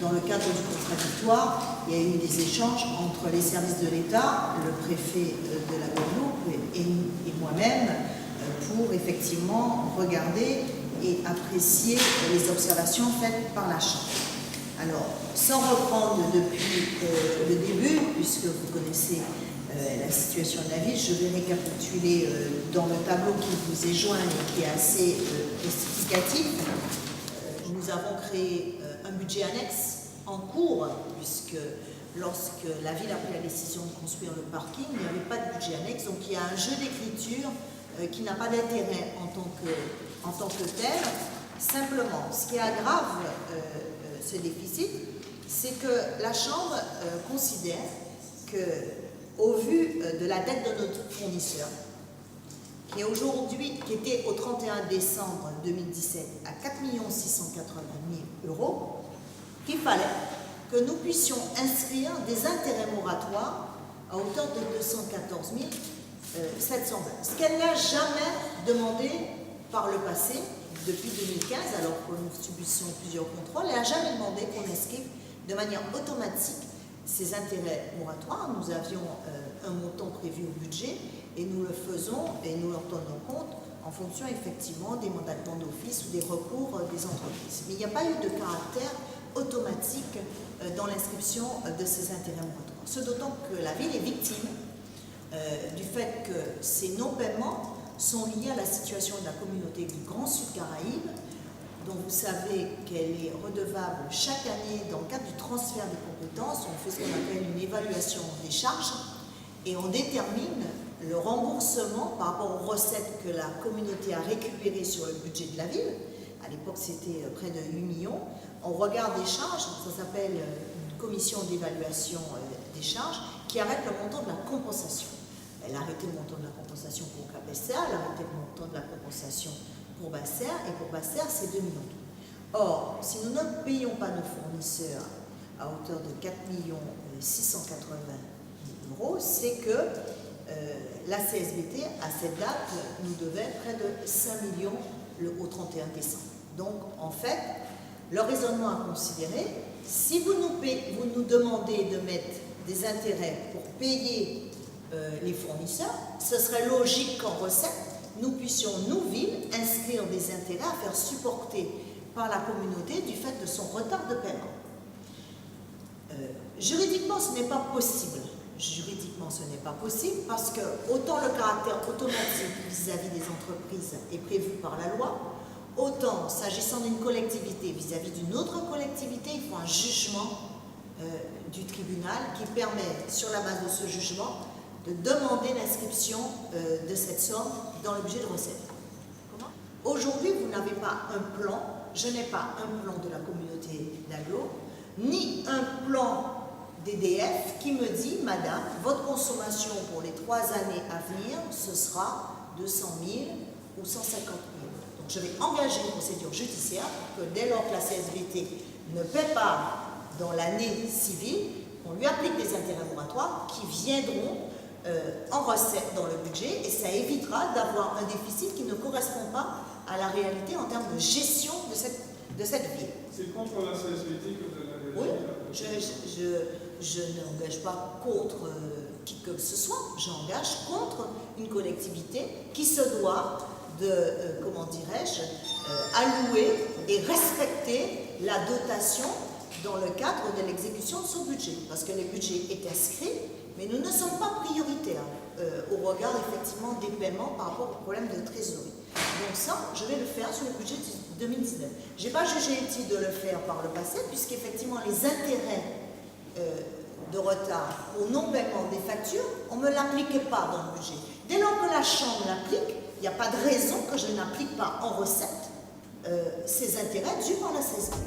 dans le cadre du contradictoire, il y a eu des échanges entre les services de l'État, le préfet de la Guadeloupe et moi-même pour effectivement regarder et apprécier les observations faites par la Chambre. Alors, sans reprendre depuis le début, puisque vous connaissez la situation de la ville, je vais récapituler dans le tableau qui vous est joint et qui est assez justificatif. Nous avons créé un budget annexe en cours, puisque lorsque la ville a pris la décision de construire le parking, il n'y avait pas de budget annexe, donc il y a un jeu d'écriture qui n'a pas d'intérêt en tant que tel. Simplement, ce qui aggrave ce déficit, c'est que la Chambre considère qu'au vu de la dette de notre fournisseur, qui était au 31 décembre 2017 à 4 680 000 €, qu'il fallait que nous puissions inscrire des intérêts moratoires à hauteur de 214 720 €. Ce qu'elle n'a jamais demandé par le passé, depuis 2015, alors que nous subissons plusieurs contrôles, elle n'a jamais demandé qu'on inscrive de manière automatique ces intérêts moratoires. Nous avions un montant prévu au budget et nous le faisons et nous en tenons compte en fonction effectivement des mandatements d'office ou des recours des entreprises. Mais il n'y a pas eu de caractère automatique dans l'inscription de ces intérêts moratoires. Ce d'autant que la ville est victime du fait que ces non-paiements sont liés à la situation de la communauté du Grand Sud Caraïbe, dont vous savez qu'elle est redevable chaque année dans le cadre du transfert des compétences. On fait ce qu'on appelle une évaluation des charges et on détermine le remboursement par rapport aux recettes que la communauté a récupérées sur le budget de la ville. À l'époque, c'était près de 8 millions. On regarde les charges, ça s'appelle une commission d'évaluation des charges, qui arrête le montant de la compensation. Elle a arrêté le montant de la compensation pour Capester, elle a arrêté le montant de la compensation pour Basser, et pour Basser, c'est 2 millions. Or, si nous ne payons pas nos fournisseurs à hauteur de 4 680 000 €, c'est que la CSBT, à cette date, nous devait près de 5 millions au 31 décembre. Donc, en fait, le raisonnement à considérer, si vous nous demandez de mettre des intérêts pour payer les fournisseurs, ce serait logique qu'en recette, nous puissions, nous, villes, inscrire des intérêts à faire supporter par la communauté du fait de son retard de paiement. Juridiquement, ce n'est pas possible. Juridiquement, ce n'est pas possible parce que autant le caractère automatique vis-à-vis des entreprises est prévu par la loi, autant, s'agissant d'une collectivité vis-à-vis d'une autre collectivité, il faut un jugement du tribunal qui permet, sur la base de ce jugement, de demander l'inscription de cette somme dans le budget de recettes. Aujourd'hui, vous n'avez pas un plan, je n'ai pas un plan de la communauté d'Aglo, ni un plan d'EDF qui me dit, madame, votre consommation pour les 3 années à venir, ce sera 200 000 ou 150 000. Donc je vais engager une procédure judiciaire que dès lors que la CSBT ne paie pas dans l'année civile, on lui applique des intérêts moratoires qui viendront en recette dans le budget et ça évitera d'avoir un déficit qui ne correspond pas à la réalité en termes de gestion de cette ville. C'est contre la CSBT que vous avez engagé? Oui, je n'engage pas contre qui que ce soit, j'engage contre une collectivité qui se doit de, comment dirais-je, allouer et respecter la dotation dans le cadre de l'exécution de son budget. Parce que le budget est inscrit, mais nous ne sommes pas prioritaires au regard effectivement des paiements par rapport au problème de trésorerie. Donc ça, je vais le faire sur le budget 2019. Je n'ai pas jugé utile de le faire par le passé, puisqu'effectivement les intérêts de retard au non-paiement des factures, on ne me l'appliquait pas dans le budget. Dès lors que la Chambre l'applique, il n'y a pas de raison que je n'applique pas en recette ces intérêts dus par la CSBT.